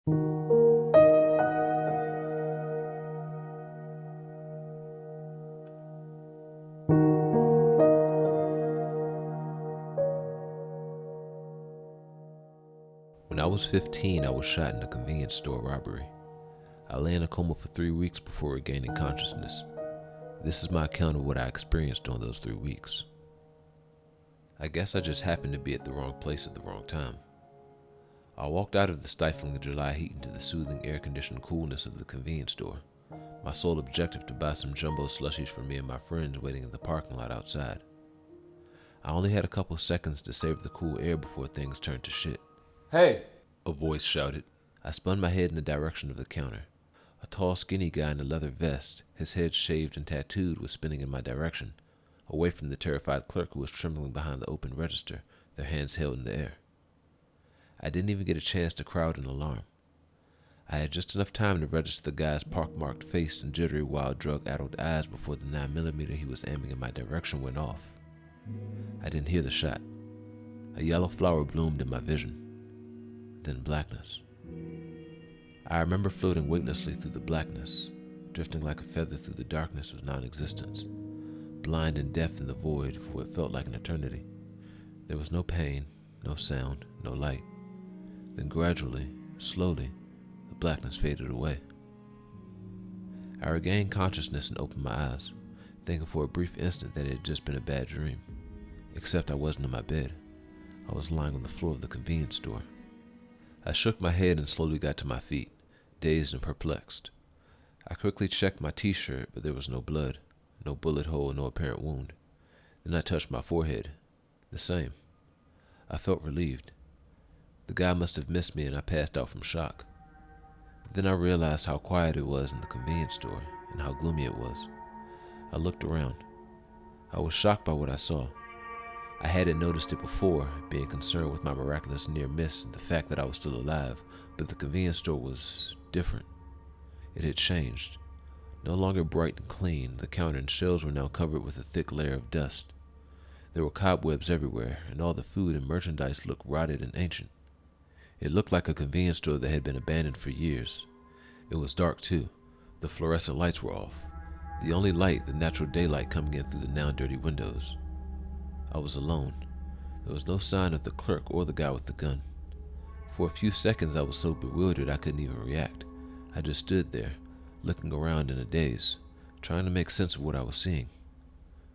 When I was 15, I was shot in a convenience store robbery. I lay in a coma for 3 weeks before regaining consciousness. This is my account of what I experienced during those 3 weeks. I guess I just happened to be at the wrong place at the wrong time. I walked out of the stifling July heat into the soothing air-conditioned coolness of the convenience store, my sole objective to buy some jumbo slushies for me and my friends waiting in the parking lot outside. I only had a couple seconds to savor the cool air before things turned to shit. "Hey!" A voice shouted. I spun my head in the direction of the counter. A tall, skinny guy in a leather vest, his head shaved and tattooed, was spinning in my direction, away from the terrified clerk who was trembling behind the open register, their hands held in the air. I didn't even get a chance to cry out in alarm. I had just enough time to register the guy's pockmarked face and jittery, wild, drug-addled eyes before the 9mm he was aiming in my direction went off. I didn't hear the shot. A yellow flower bloomed in my vision. Then blackness. I remember floating weightlessly through the blackness, drifting like a feather through the darkness of non-existence, blind and deaf in the void for what felt like an eternity. There was no pain, no sound, no light. Then gradually, slowly, the blackness faded away. I regained consciousness and opened my eyes, thinking for a brief instant that it had just been a bad dream. Except I wasn't in my bed. I was lying on the floor of the convenience store. I shook my head and slowly got to my feet, dazed and perplexed. I quickly checked my t-shirt, but there was no blood, no bullet hole, no apparent wound. Then I touched my forehead. The same. I felt relieved. The guy must have missed me and I passed out from shock. Then I realized how quiet it was in the convenience store and how gloomy it was. I looked around. I was shocked by what I saw. I hadn't noticed it before, being concerned with my miraculous near miss and the fact that I was still alive, but the convenience store was different. It had changed. No longer bright and clean, the counter and shelves were now covered with a thick layer of dust. There were cobwebs everywhere, and all the food and merchandise looked rotted and ancient. It looked like a convenience store that had been abandoned for years. It was dark too. The fluorescent lights were off. The only light, the natural daylight coming in through the now dirty windows. I was alone. There was no sign of the clerk or the guy with the gun. For a few seconds I was so bewildered I couldn't even react. I just stood there, looking around in a daze, trying to make sense of what I was seeing.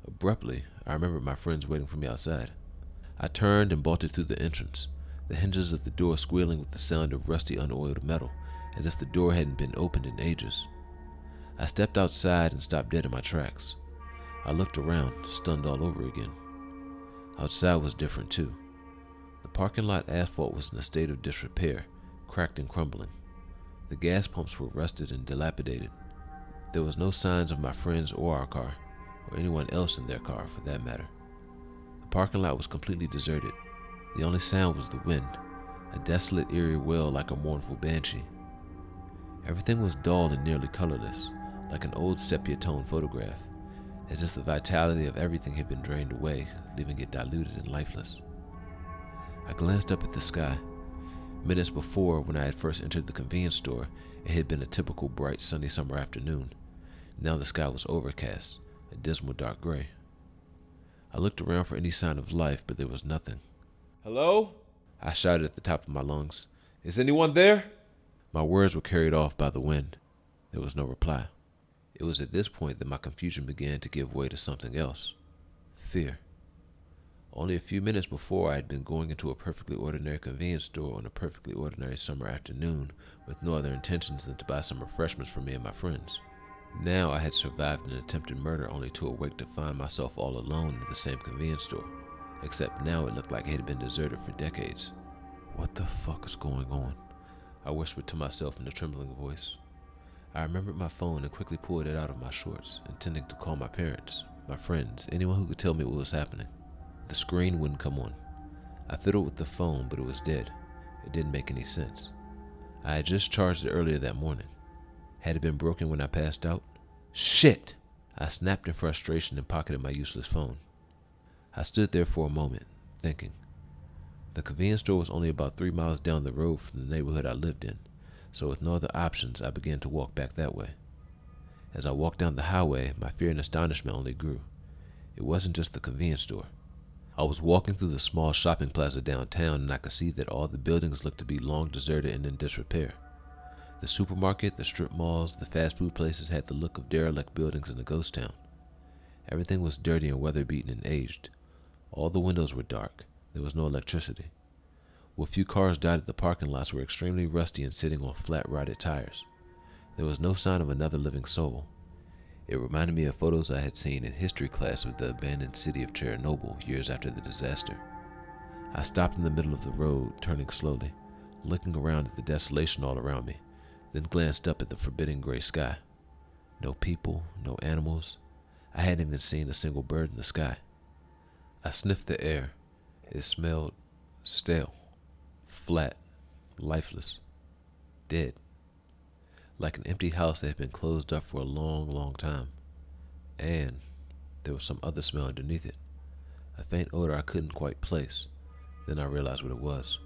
Abruptly, I remembered my friends waiting for me outside. I turned and bolted through the entrance, the hinges of the door squealing with the sound of rusty, unoiled metal, as if the door hadn't been opened in ages. I stepped outside and stopped dead in my tracks. I looked around, stunned all over again. Outside was different too. The parking lot asphalt was in a state of disrepair, cracked and crumbling. The gas pumps were rusted and dilapidated. There was no signs of my friends or our car, or anyone else in their car for that matter. The parking lot was completely deserted. The only sound was the wind, a desolate, eerie wail like a mournful banshee. Everything was dull and nearly colorless, like an old sepia-tone photograph, as if the vitality of everything had been drained away, leaving it diluted and lifeless. I glanced up at the sky. Minutes before, when I had first entered the convenience store, it had been a typical bright, sunny summer afternoon. Now the sky was overcast, a dismal dark gray. I looked around for any sign of life, but there was nothing. "Hello?" I shouted at the top of my lungs. "Is anyone there?" My words were carried off by the wind. There was no reply. It was at this point that my confusion began to give way to something else. Fear. Only a few minutes before, I had been going into a perfectly ordinary convenience store on a perfectly ordinary summer afternoon with no other intentions than to buy some refreshments for me and my friends. Now I had survived an attempted murder only to awake to find myself all alone in the same convenience store, except now it looked like it had been deserted for decades. What the fuck is going on? I whispered to myself in a trembling voice. I remembered my phone and quickly pulled it out of my shorts, intending to call my parents, my friends, anyone who could tell me what was happening. The screen wouldn't come on. I fiddled with the phone, but it was dead. It didn't make any sense. I had just charged it earlier that morning. Had it been broken when I passed out? Shit! I snapped in frustration and pocketed my useless phone. I stood there for a moment, thinking. The convenience store was only about 3 miles down the road from the neighborhood I lived in, So with no other options, I began to walk back that way. As I walked down the highway, my fear and astonishment only grew. It wasn't just the convenience store. I was walking through the small shopping plaza downtown, and I could see that all the buildings looked to be long deserted and in disrepair. The supermarket, the strip malls, the fast food places had the look of derelict buildings in a ghost town. Everything was dirty and weather-beaten and aged. All the windows were dark. There was no electricity. What few cars dotted the parking lots were extremely rusty and sitting on flat, rotted tires. There was no sign of another living soul. It reminded me of photos I had seen in history class of the abandoned city of Chernobyl years after the disaster. I stopped in the middle of the road, turning slowly, looking around at the desolation all around me, then glanced up at the forbidding gray sky. No people, no animals. I hadn't even seen a single bird in the sky. I sniffed the air. It smelled stale, flat, lifeless, dead. Like an empty house that had been closed up for a long, long time. And there was some other smell underneath it. A faint odor I couldn't quite place. Then I realized what it was.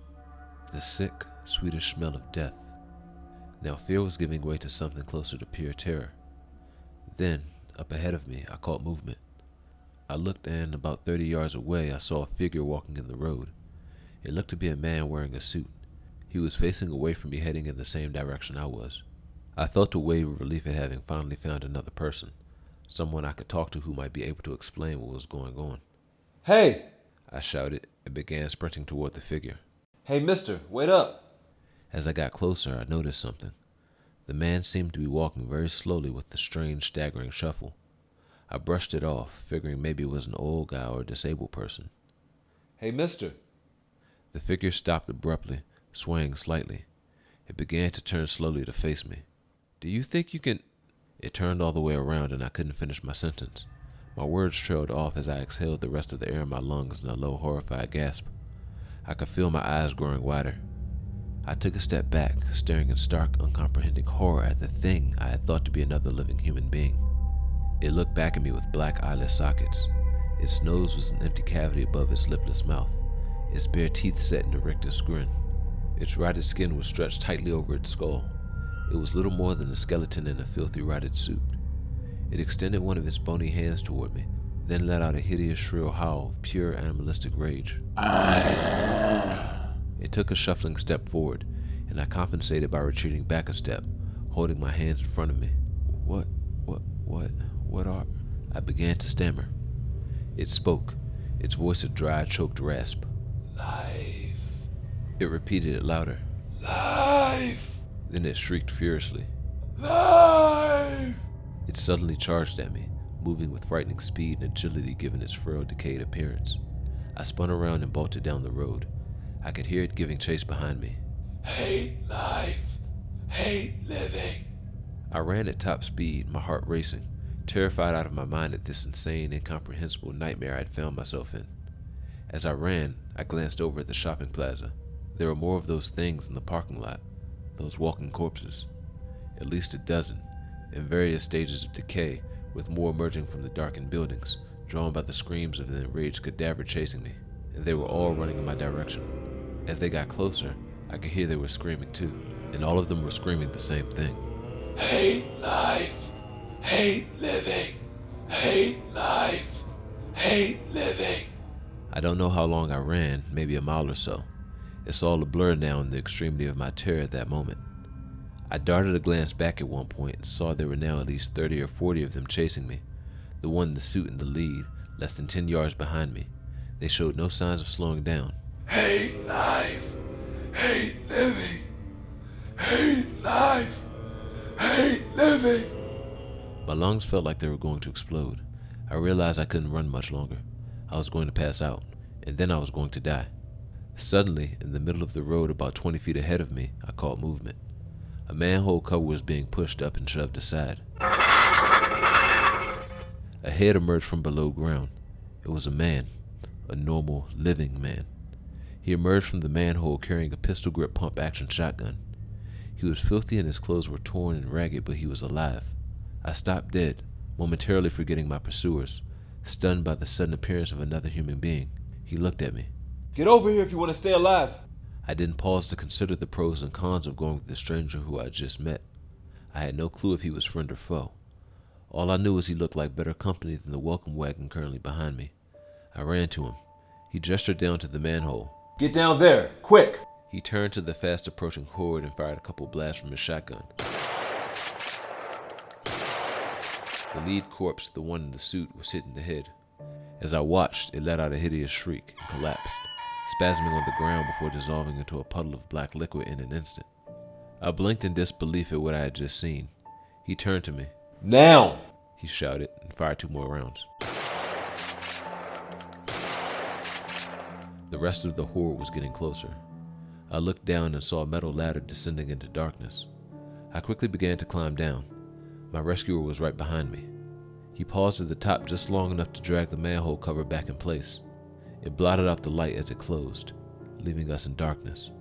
The sick, sweetish smell of death. Now fear was giving way to something closer to pure terror. Then, up ahead of me, I caught movement. I looked, and about 30 yards away, I saw a figure walking in the road. It looked to be a man wearing a suit. He was facing away from me, heading in the same direction I was. I felt a wave of relief at having finally found another person, someone I could talk to who might be able to explain what was going on. Hey! I shouted and began sprinting toward the figure. Hey, mister, wait up! As I got closer, I noticed something. The man seemed to be walking very slowly with a strange, staggering shuffle. I brushed it off, figuring maybe it was an old guy or a disabled person. Hey, mister. The figure stopped abruptly, swaying slightly. It began to turn slowly to face me. Do you think you can... It turned all the way around and I couldn't finish my sentence. My words trailed off as I exhaled the rest of the air in my lungs in a low, horrified gasp. I could feel my eyes growing wider. I took a step back, staring in stark, uncomprehending horror at the thing I had thought to be another living human being. It looked back at me with black eyeless sockets. Its nose was an empty cavity above its lipless mouth, its bare teeth set in a rictus grin. Its rotted skin was stretched tightly over its skull. It was little more than a skeleton in a filthy, rotted suit. It extended one of its bony hands toward me, then let out a hideous, shrill howl of pure animalistic rage. It took a shuffling step forward, and I compensated by retreating back a step, holding my hands in front of me. What are... I began to stammer. It spoke, its voice a dry, choked rasp. Life. It repeated it louder. Life. Then it shrieked furiously. Life. It suddenly charged at me, moving with frightening speed and agility given its frail, decayed appearance. I spun around and bolted down the road. I could hear it giving chase behind me. Hate life. Hate living. I ran at top speed, my heart racing, terrified out of my mind at this insane, incomprehensible nightmare I had found myself in. As I ran, I glanced over at the shopping plaza. There were more of those things in the parking lot, those walking corpses. At least a dozen, in various stages of decay, with more emerging from the darkened buildings, drawn by the screams of the enraged cadaver chasing me, and they were all running in my direction. As they got closer, I could hear they were screaming too, and all of them were screaming the same thing. Hate life. Hate living. Hate life. Hate living. I don't know how long I ran, maybe a mile or so. It's all a blur now in the extremity of my terror at that moment. I darted a glance back at one point and saw there were now at least 30 or 40 of them chasing me, the one in the suit in the lead, less than 10 yards behind me. They showed no signs of slowing down. Hate life. Hate living. Hate life. Hate living. My lungs felt like they were going to explode. I realized I couldn't run much longer. I was going to pass out, and then I was going to die. Suddenly, in the middle of the road about 20 feet ahead of me, I caught movement. A manhole cover was being pushed up and shoved aside. A head emerged from below ground. It was a man, a normal, living man. He emerged from the manhole carrying a pistol-grip pump-action shotgun. He was filthy and his clothes were torn and ragged, but he was alive. I stopped dead, momentarily forgetting my pursuers, stunned by the sudden appearance of another human being. He looked at me. Get over here if you want to stay alive. I didn't pause to consider the pros and cons of going with the stranger who I had just met. I had no clue if he was friend or foe. All I knew was he looked like better company than the welcome wagon currently behind me. I ran to him. He gestured down to the manhole. Get down there, quick! He turned to the fast-approaching horde and fired a couple blasts from his shotgun. The lead corpse, the one in the suit, was hit in the head. As I watched, it let out a hideous shriek and collapsed, spasming on the ground before dissolving into a puddle of black liquid in an instant. I blinked in disbelief at what I had just seen. He turned to me. Now! He shouted and fired 2 more rounds. The rest of the horde was getting closer. I looked down and saw a metal ladder descending into darkness. I quickly began to climb down. My rescuer was right behind me. He paused at the top just long enough to drag the manhole cover back in place. It blotted out the light as it closed, leaving us in darkness.